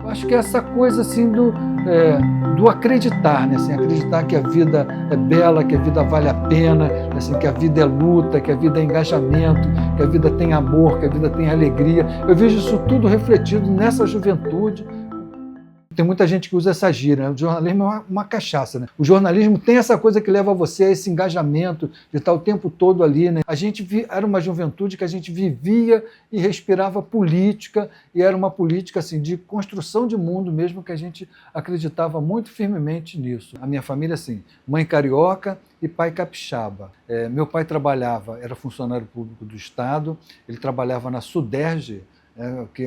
Eu acho que é essa coisa assim do acreditar, né? Assim, acreditar que a vida é bela, que a vida vale a pena, assim, que a vida é luta, que a vida é engajamento, que a vida tem amor, que a vida tem alegria. Eu vejo isso tudo refletido nessa juventude. Tem muita gente que usa essa gíria, né? O jornalismo é uma cachaça, né? O jornalismo tem essa coisa que leva você a esse engajamento de estar o tempo todo ali, né? A gente era uma juventude que a gente vivia e respirava política, e era uma política assim, de construção de mundo mesmo, que a gente acreditava muito firmemente nisso. A minha família, assim, mãe carioca e pai capixaba. Meu pai trabalhava, era funcionário público do Estado, ele trabalhava na Suderge, que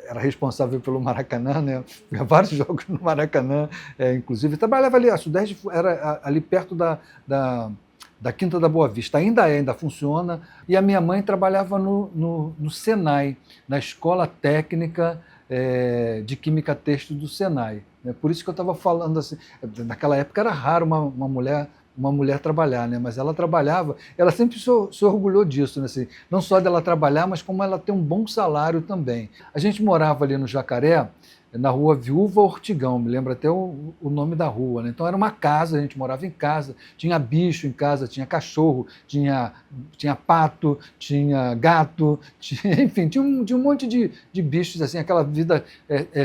era responsável pelo Maracanã, né? Vários jogos no Maracanã, inclusive. Trabalhava ali, a Sudeste era ali perto da Quinta da Boa Vista, ainda funciona. E a minha mãe trabalhava no Senai, na Escola Técnica de Química Têxtil do Senai. Por isso que eu estava falando assim, naquela época era raro uma mulher trabalhar, né? Mas ela trabalhava, ela sempre se orgulhou disso, né? Assim, não só dela trabalhar, mas como ela ter um bom salário também. A gente morava ali no Jacaré, na rua Viúva Ortigão, me lembro até o nome da rua, né? Então era uma casa, a gente morava em casa, tinha bicho em casa, tinha cachorro, tinha pato, tinha gato, enfim, tinha um monte de bichos, assim, aquela vida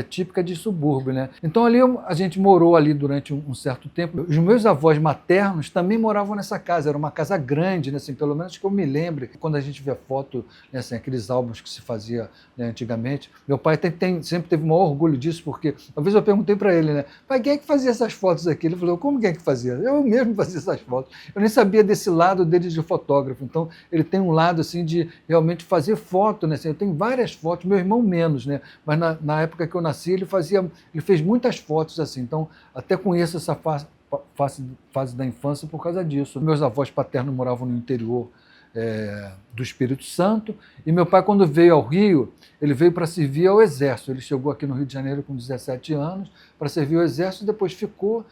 típica de subúrbio, né? Então ali a gente morou ali durante um certo tempo. Os meus avós maternos também moravam nessa casa, era uma casa grande, né? Assim, pelo menos que eu me lembre, quando a gente vê foto, né, assim, aqueles álbuns que se fazia, né, antigamente, meu pai sempre teve o maior orgulho disso, porque uma vez eu perguntei para ele, né, pai, quem é que fazia essas fotos aqui? Ele falou, como quem é que fazia? Eu mesmo fazia essas fotos. Eu nem sabia desse lado dele de fotógrafo, então ele tem um lado assim de realmente fazer foto, né? Assim, eu tenho várias fotos, meu irmão menos, né? Mas na época que eu nasci ele fez muitas fotos assim, então até conheço essa fase da infância por causa disso. Meus avós paternos moravam no interior do Espírito Santo, e meu pai, quando veio ao Rio, ele veio para servir ao Exército. Ele chegou aqui no Rio de Janeiro com 17 anos para servir ao Exército, depois ficou,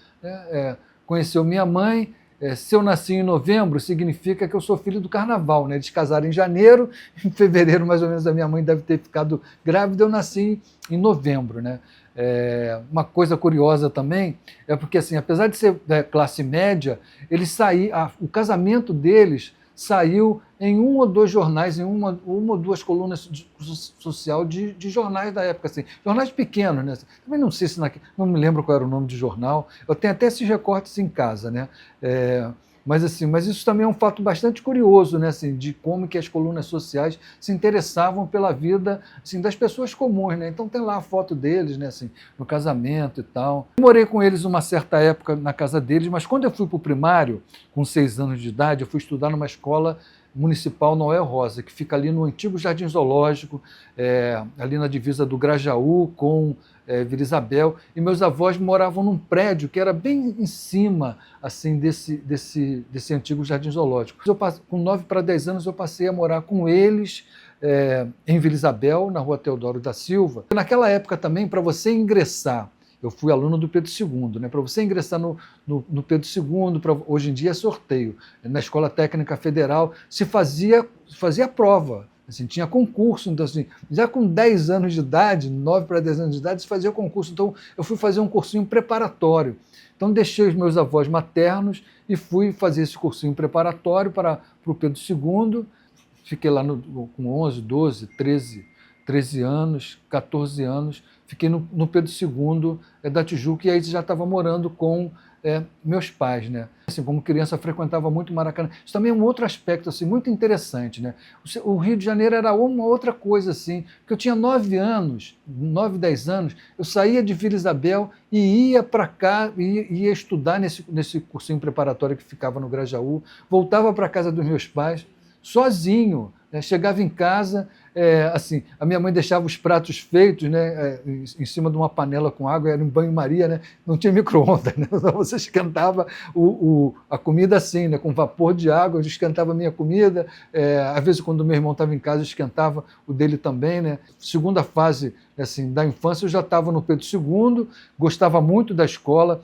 conheceu minha mãe. Se eu nasci em novembro, significa que eu sou filho do Carnaval, né? Eles casaram em janeiro, em fevereiro, mais ou menos, a minha mãe deve ter ficado grávida, eu nasci em novembro, né? Uma coisa curiosa também é porque, assim, apesar de ser classe média, o casamento deles saiu em um ou dois jornais, em uma ou duas colunas social de jornais da época, assim, jornais pequenos, né? Também não sei não me lembro qual era o nome de jornal, eu tenho até esses recortes em casa, né? Mas isso também é um fato bastante curioso, né? Assim, de como que as colunas sociais se interessavam pela vida, assim, das pessoas comuns, né? Então tem lá a foto deles, né? Assim, no casamento e tal. Eu morei com eles uma certa época na casa deles, mas quando eu fui para o primário, com 6 anos de idade, eu fui estudar numa escola municipal Noel Rosa, que fica ali no antigo Jardim Zoológico, ali na divisa do Grajaú com Vila Isabel, e meus avós moravam num prédio que era bem em cima assim, desse antigo Jardim Zoológico. Com 9 para 10 anos eu passei a morar com eles em Vila Isabel, na rua Teodoro da Silva. Naquela época também, para você ingressar, eu fui aluno do Pedro II, né? Para você ingressar no Pedro II, hoje em dia é sorteio, na Escola Técnica Federal, se fazia prova. Assim, tinha concurso, então assim, já com 10 anos de idade, 9 para 10 anos de idade, se fazia concurso. Então eu fui fazer um cursinho preparatório. Então deixei os meus avós maternos e fui fazer esse cursinho preparatório para o Pedro II. Fiquei lá com 11, 12, 13 anos, 14 anos, fiquei no Pedro II da Tijuca, e aí já estava morando com meus pais, né? Assim, como criança, frequentava muito Maracanã. Isso também é um outro aspecto assim, muito interessante, né? O Rio de Janeiro era uma outra coisa, assim, porque eu tinha 9 anos, 9, 10 anos, eu saía de Vila Isabel e ia para cá, ia estudar nesse cursinho preparatório que ficava no Grajaú, voltava para a casa dos meus pais, sozinho, né? Chegava em casa, assim, a minha mãe deixava os pratos feitos, né, em cima de uma panela com água, era em banho-maria, né? Não tinha micro-ondas, né? Então você esquentava a comida assim, né, com vapor de água, eu esquentava a minha comida, às vezes quando meu irmão estava em casa, eu esquentava o dele também, né? Segunda fase assim, da infância, eu já estava no Pedro II, gostava muito da escola.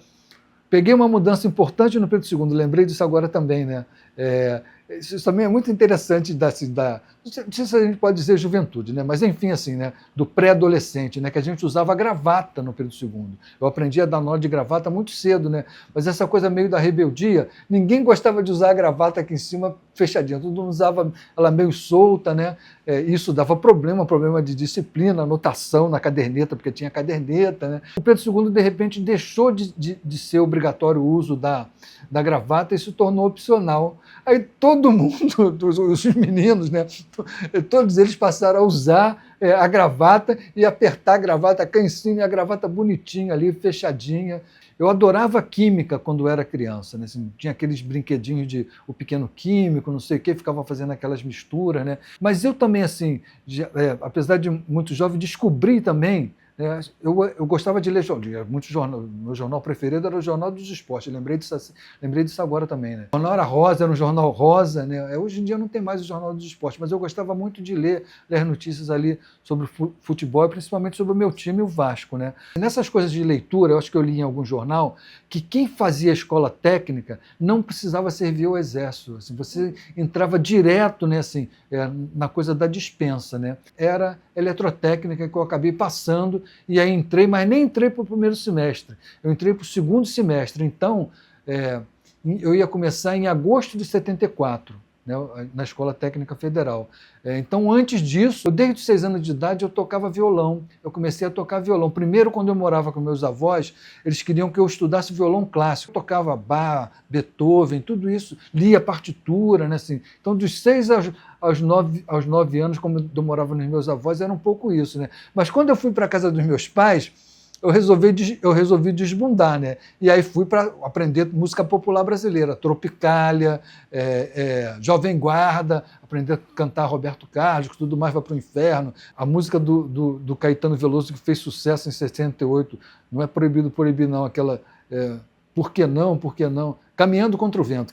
Peguei uma mudança importante no Pedro II, lembrei disso agora também, né? Isso também é muito interessante não sei se a gente pode dizer juventude, né? Mas enfim, assim, né? Do pré-adolescente, né? Que a gente usava gravata no período segundo. Eu aprendi a dar nó de gravata muito cedo, né? Mas essa coisa meio da rebeldia, ninguém gostava de usar a gravata aqui em cima fechadinha, todo mundo usava ela meio solta, né? Isso dava problema de disciplina, anotação na caderneta, porque tinha caderneta, né? O Pedro II, de repente, deixou de ser obrigatório o uso da gravata e se tornou opcional. Aí todo mundo, os meninos, né? Todos eles passaram a usar a gravata e apertar a gravata cá em cima, e a gravata bonitinha ali, fechadinha. Eu adorava química quando era criança, né? Assim, tinha aqueles brinquedinhos de o pequeno químico, não sei o quê, ficava fazendo aquelas misturas, né? Mas eu também, assim, apesar de muito jovem, descobri também. Eu gostava de ler muitos jornal. Meu jornal preferido era o Jornal dos Esportes. Lembrei disso agora também, né? O jornal era rosa, era um jornal rosa, né? Hoje em dia não tem mais o Jornal dos Esportes, mas eu gostava muito de ler notícias ali sobre futebol, principalmente sobre o meu time, o Vasco, né? E nessas coisas de leitura, eu acho que eu li em algum jornal que quem fazia escola técnica não precisava servir ao exército. Assim, você entrava direto, né, assim, na coisa da dispensa, né? Era eletrotécnica que eu acabei passando, e aí entrei, mas nem entrei para o primeiro semestre, eu entrei para o segundo semestre. Então, eu ia começar em agosto de 74, né, na Escola Técnica Federal. Então, antes disso, desde os 6 anos de idade, eu tocava violão. Eu comecei a tocar violão. Primeiro, quando eu morava com meus avós, eles queriam que eu estudasse violão clássico. Eu tocava Bach, Beethoven, tudo isso, lia partitura, né, assim. Então, dos 6 aos 9 anos, como eu morava nos meus avós, era um pouco isso, né? Mas quando eu fui para a casa dos meus pais, eu resolvi desbundar, né? E aí fui para aprender música popular brasileira, Tropicália, Jovem Guarda, aprender a cantar Roberto Carlos, que tudo mais vai para o inferno. A música do Caetano Veloso, que fez sucesso em 68, não é Proibido Proibir, não, aquela... Por que não? Por que não? Caminhando contra o vento,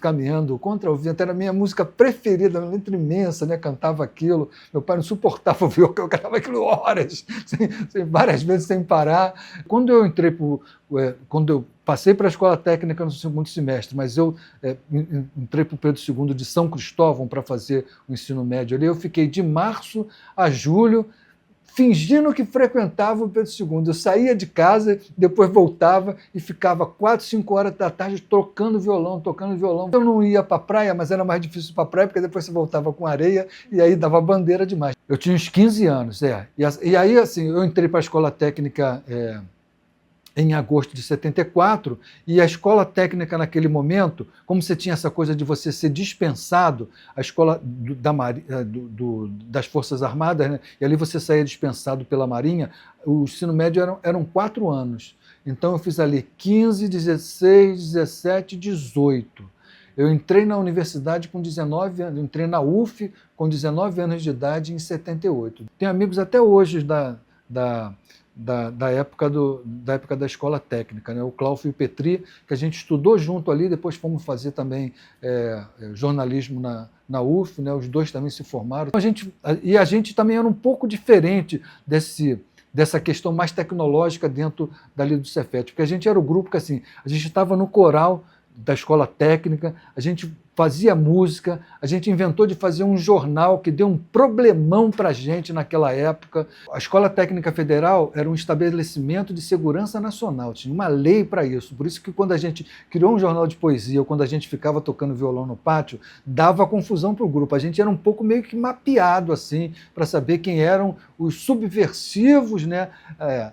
era a minha música preferida, uma letra imensa, né? Cantava aquilo. Meu pai não suportava ouvir, eu cantava aquilo horas, várias vezes sem parar. Quando eu passei para a escola técnica no segundo semestre, mas eu entrei para o Pedro II de São Cristóvão para fazer o ensino médio ali, eu fiquei de março a julho fingindo que frequentava o Pedro II. Eu saía de casa, depois voltava e ficava 4, 5 horas da tarde tocando violão. Eu não ia para a praia, mas era mais difícil para a praia, porque depois você voltava com areia e aí dava bandeira demais. Eu tinha uns 15 anos, E aí, assim, eu entrei para a escola técnica em agosto de 74, e a escola técnica naquele momento, como você tinha essa coisa de você ser dispensado, a escola das Forças Armadas, né, e ali você saía dispensado pela Marinha, o ensino médio eram 4 anos. Então eu fiz ali 15, 16, 17, 18. Eu entrei na universidade com 19 anos, entrei na UF com 19 anos de idade em 78. Tenho amigos até hoje da época da escola técnica, né? O Cláudio e o Petri, que a gente estudou junto ali, depois fomos fazer também jornalismo na UF, né? Os dois também se formaram. A gente também era um pouco diferente dessa questão mais tecnológica dentro dali do Cefet, porque a gente era o grupo que, assim, a gente estava no coral da escola técnica, a gente fazia música, a gente inventou de fazer um jornal que deu um problemão para a gente naquela época. A Escola Técnica Federal era um estabelecimento de segurança nacional, tinha uma lei para isso. Por isso que quando a gente criou um jornal de poesia, ou quando a gente ficava tocando violão no pátio, dava confusão para o grupo. A gente era um pouco meio que mapeado assim, para saber quem eram os subversivos, né?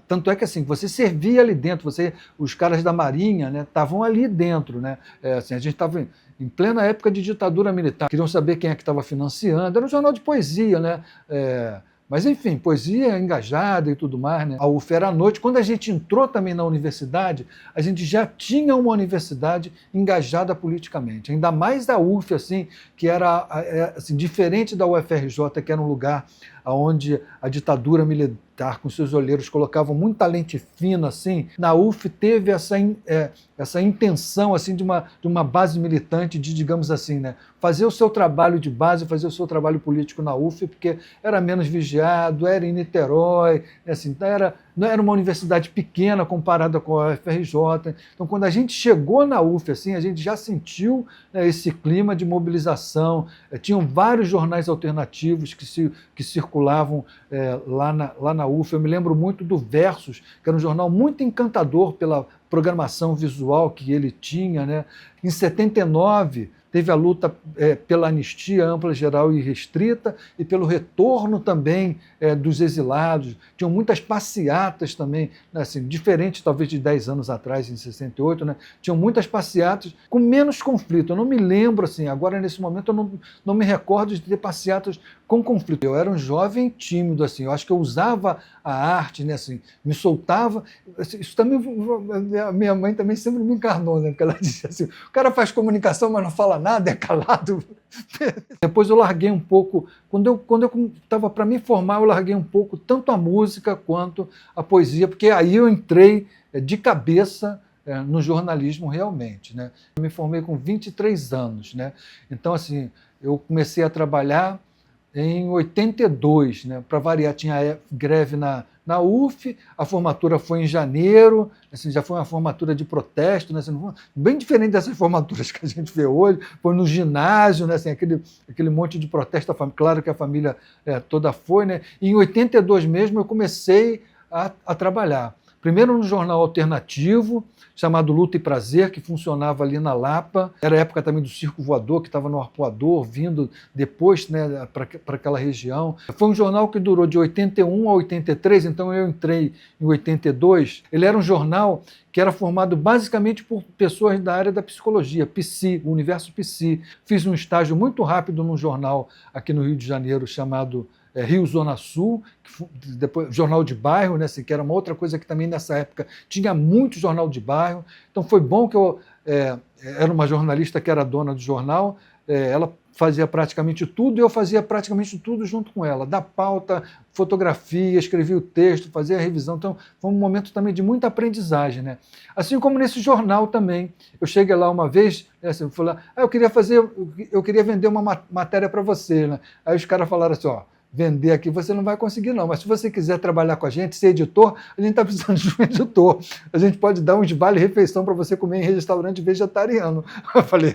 Tanto é que assim, você servia ali dentro, os caras da Marinha, né, estavam ali dentro, né? Assim, a gente estava em plena época de ditadura militar, queriam saber quem é que estava financiando, era um jornal de poesia, né? Mas, enfim, poesia engajada e tudo mais, né? A UF era à noite. Quando a gente entrou também na universidade, a gente já tinha uma universidade engajada politicamente, ainda mais da UF, assim, que era assim, diferente da UFRJ, que era um lugar onde a ditadura militar, com seus olheiros, colocavam muita lente fina, assim, na UF teve essa intenção assim, de uma base militante, de, digamos assim, né, fazer o seu trabalho de base, fazer o seu trabalho político na UF, porque era menos vigiado, era em Niterói, assim, não era uma universidade pequena comparada com a UFRJ. Então, quando a gente chegou na UF, assim, a gente já sentiu, né, esse clima de mobilização. Tinham vários jornais alternativos que circulavam lá na UF. Eu me lembro muito do Versus, que era um jornal muito encantador pela programação visual que ele tinha, né? Em 79, teve a luta pela anistia ampla, geral e restrita e pelo retorno também dos exilados. Tinham muitas passeatas também, né, assim, diferente talvez de 10 anos atrás, em 68, né? Tinham muitas passeatas com menos conflito. Eu não me lembro, assim, agora nesse momento eu não me recordo de ter passeatas com conflito. Eu era um jovem tímido, assim, eu acho que eu usava a arte, né, assim, me soltava. Isso também, a minha mãe também sempre me encarnou, né, porque ela dizia assim, o cara faz comunicação, mas não fala nada, é calado. Depois eu larguei um pouco, quando eu estava para me formar, eu larguei um pouco tanto a música quanto a poesia, porque aí eu entrei de cabeça no jornalismo realmente, né. Eu me formei com 23 anos, né, então assim, eu comecei a trabalhar em 82, né? Para variar, tinha greve na UF, a formatura foi em janeiro, assim, já foi uma formatura de protesto, né? Assim, bem diferente dessas formaturas que a gente vê hoje, foi no ginásio, né? Assim, aquele monte de protesto, claro que a família toda foi, né? E em 82 mesmo eu comecei a trabalhar. Primeiro no jornal alternativo, chamado Luta e Prazer, que funcionava ali na Lapa. Era a época também do Circo Voador, que estava no Arpoador, vindo depois, né, para aquela região. Foi um jornal que durou de 81 a 83, então eu entrei em 82. Ele era um jornal que era formado basicamente por pessoas da área da psicologia, Psi, o universo Psi. Fiz um estágio muito rápido num jornal aqui no Rio de Janeiro chamado Rio Zona Sul, depois jornal de bairro, né, assim, que era uma outra coisa que também nessa época tinha muito jornal de bairro. Então foi bom que eu era uma jornalista que era dona do jornal, ela fazia praticamente tudo e eu fazia praticamente tudo junto com ela, da pauta, fotografia, escrevia o texto, fazia a revisão. Então foi um momento também de muita aprendizagem, né? Assim como nesse jornal também. Eu cheguei lá uma vez, assim, falei, eu queria vender uma matéria para você, né? Aí os caras falaram assim, ó, vender aqui você não vai conseguir não, mas se você quiser trabalhar com a gente, ser editor, a gente está precisando de um editor. A gente pode dar uns vale-refeição para você comer em restaurante vegetariano. Eu falei,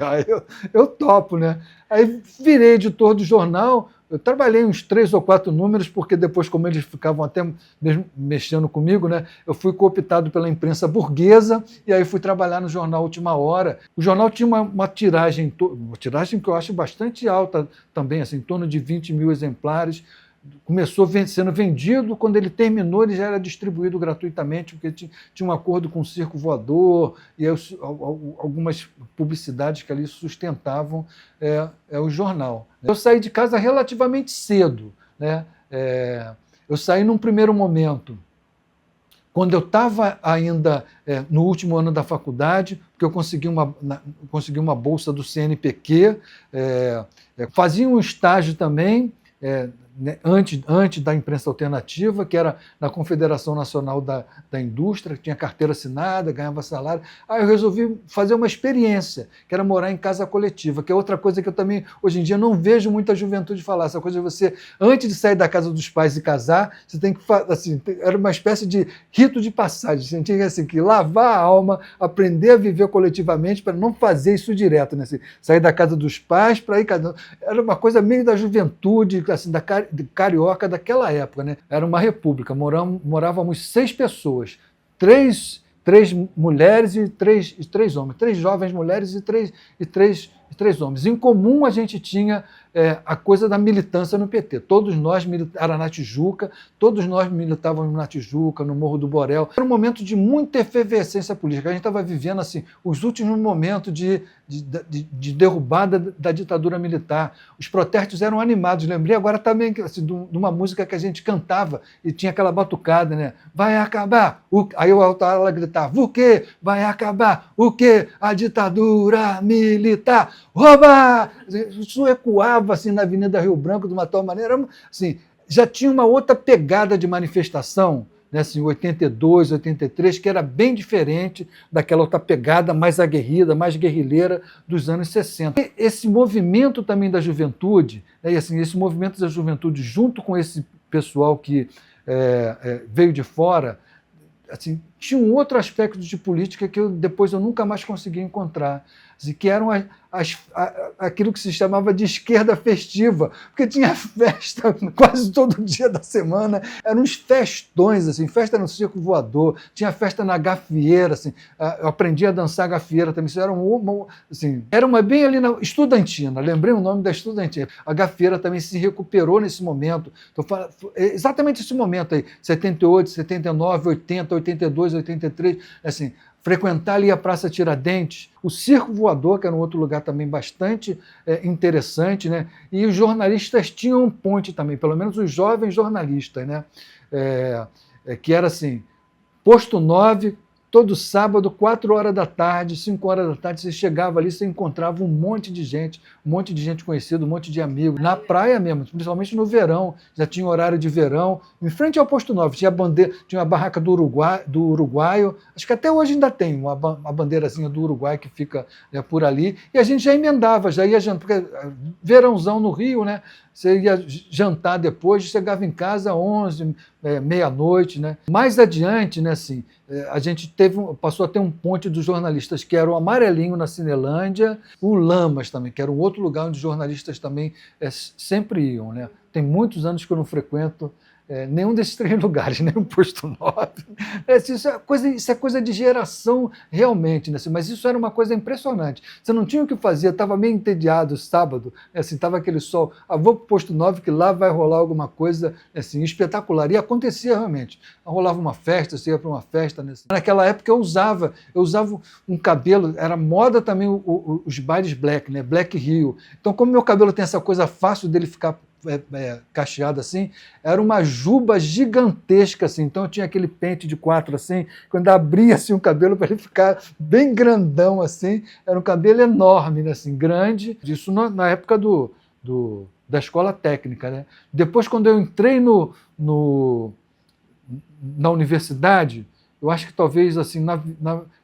eu topo, né? Aí virei editor do jornal, eu trabalhei uns 3 ou 4 números, porque depois, como eles ficavam até mesmo mexendo comigo, né, eu fui cooptado pela imprensa burguesa e aí fui trabalhar no jornal Última Hora. O jornal tinha uma tiragem que eu acho bastante alta também, assim, em torno de 20 mil exemplares. Começou sendo vendido, quando ele terminou ele já era distribuído gratuitamente, porque tinha um acordo com o Circo Voador e algumas publicidades que ali sustentavam o jornal. Eu saí de casa relativamente cedo, né? Eu saí num primeiro momento, quando eu estava ainda no último ano da faculdade, porque eu consegui uma bolsa do CNPq, fazia um estágio também, antes da imprensa alternativa, que era na Confederação Nacional da Indústria, que tinha carteira assinada, ganhava salário. Aí eu resolvi fazer uma experiência, que era morar em casa coletiva, que é outra coisa que eu também, hoje em dia, não vejo muita juventude falar. Essa coisa de você, antes de sair da casa dos pais e casar, você tem que, assim, era uma espécie de rito de passagem. Você tinha assim, que lavar a alma, aprender a viver coletivamente, para não fazer isso direto, né? Assim, sair da casa dos pais para ir casar. Era uma coisa meio da juventude, assim, de carioca daquela época, né? Era uma república, morávamos 6 pessoas, 3 mulheres e 3 homens, 3 jovens mulheres e três homens. Em comum a gente tinha a coisa da militância no PT. Todos nós era na Tijuca, todos nós militávamos na Tijuca, no Morro do Borel. Era um momento de muita efervescência política. A gente estava vivendo assim os últimos momentos de derrubada da ditadura militar. Os protestos eram animados. Lembrei agora também assim, de uma música que a gente cantava e tinha aquela batucada, né? Vai acabar. Aí o Alto-Ala gritava: o quê? Vai acabar. O quê? A ditadura militar. Rouba! Isso ecoava assim, na Avenida Rio Branco de uma tal maneira. Assim, já tinha uma outra pegada de manifestação, né, assim, 82, 83, que era bem diferente daquela outra pegada mais aguerrida, mais guerrilheira dos anos 60. E esse movimento também da juventude, né, e assim, esse movimento da juventude junto com esse pessoal que veio de fora, assim, tinha um outro aspecto de política que depois eu nunca mais consegui encontrar, assim, que eram aquilo que se chamava de esquerda festiva, porque tinha festa quase todo dia da semana, eram uns festões, assim, festa no circo voador, tinha festa na gafieira, assim, eu aprendi a dançar gafieira também, isso era assim, era uma bem ali na estudantina, lembrei o nome da estudantina, a gafieira também se recuperou nesse momento, então, exatamente esse momento aí, 78, 79, 80, 82, 83, assim, frequentar ali a Praça Tiradentes, o Circo Voador, que era um outro lugar também bastante interessante, né? E os jornalistas tinham um ponte também, pelo menos os jovens jornalistas, né? Que era assim, Posto 9, todo sábado, 4 horas da tarde, 5 horas da tarde, você chegava ali, você encontrava um monte de gente conhecida, um monte de amigos, na praia mesmo, principalmente no verão, já tinha horário de verão, em frente ao Posto 9, tinha a barraca do Uruguaio, acho que até hoje ainda tem uma bandeirazinha do Uruguai que fica por ali, e a gente já emendava, já ia jantar, porque verãozão no Rio, né? Você ia jantar depois, chegava em casa 11, meia-noite, né? Mais adiante, né, assim, a gente passou a ter um ponte dos jornalistas, que era o Amarelinho na Cinelândia, o Lamas também, que era um outro lugar onde os jornalistas também sempre iam, né? Tem muitos anos que eu não frequento nenhum desses 3 lugares, nem o Posto 9. Isso é coisa de geração realmente, né? Mas isso era uma coisa impressionante. Você não tinha o que fazer, estava meio entediado sábado, assim, estava aquele sol, vou para o Posto 9 que lá vai rolar alguma coisa assim, espetacular. E acontecia realmente. Rolava uma festa, você ia para uma festa. Né? Naquela época eu usava um cabelo, era moda também os bailes black, né? Black Rio. Então, como meu cabelo tem essa coisa fácil dele ficar cacheado assim, era uma juba gigantesca assim, então eu tinha aquele pente de 4 assim, quando abria assim o cabelo para ele ficar bem grandão assim, era um cabelo enorme, né, assim, grande, isso na época da escola técnica, né? Depois, quando eu entrei na universidade, eu acho que talvez assim,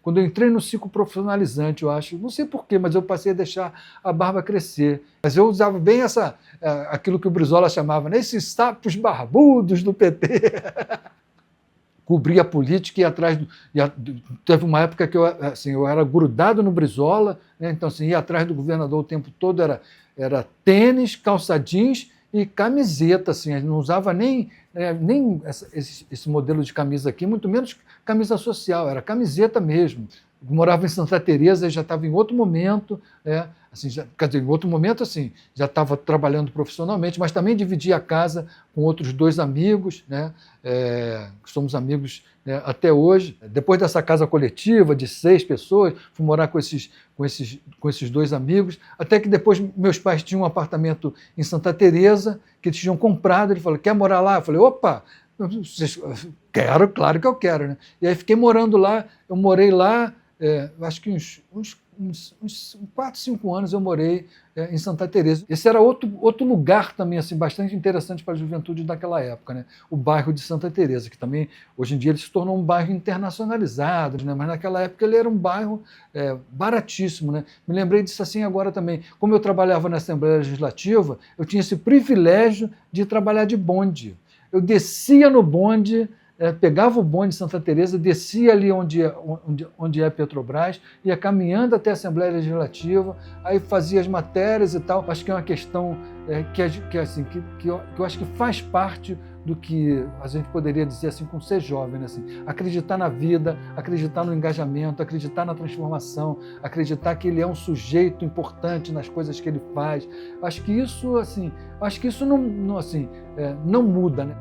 quando eu entrei no ciclo profissionalizante, eu acho, não sei porquê, mas eu passei a deixar a barba crescer. Mas eu usava bem aquilo que o Brizola chamava, né? Esses sapos barbudos do PT. Cobria a política e ia atrás teve uma época que eu era grudado no Brizola, né? Então assim, ia atrás do governador o tempo todo, era tênis, calça jeans e camiseta, assim, a gente não usava nem esse modelo de camisa aqui, muito menos camisa social, era camiseta mesmo. Eu morava em Santa Teresa, já estava em outro momento, assim, quer dizer, em outro momento assim, já estava trabalhando profissionalmente, mas também dividia a casa com outros 2 amigos, né, que somos amigos, né, até hoje. Depois dessa casa coletiva de 6 pessoas, fui morar com esses 2 amigos, até que depois meus pais tinham um apartamento em Santa Teresa, que eles tinham comprado, ele falou, quer morar lá? Eu falei, opa, quero, claro que eu quero, né? E aí fiquei morando lá, eu morei lá, acho que uns 4, 5 anos eu morei em Santa Teresa. Esse era outro lugar também assim, bastante interessante para a juventude daquela época, né? O bairro de Santa Teresa, que também, hoje em dia, ele se tornou um bairro internacionalizado, né? Mas naquela época ele era um bairro baratíssimo, né? Me lembrei disso assim agora também. Como eu trabalhava na Assembleia Legislativa, eu tinha esse privilégio de trabalhar de bonde. Eu descia no bonde, pegava o bonde de Santa Teresa, descia ali onde é a Petrobras, ia caminhando até a Assembleia Legislativa, aí fazia as matérias e tal. Acho que é uma questão que eu acho que faz parte do que a gente poderia dizer assim, com ser jovem, né? Assim, acreditar na vida, acreditar no engajamento, acreditar na transformação, acreditar que ele é um sujeito importante nas coisas que ele faz. Acho que isso não muda, né?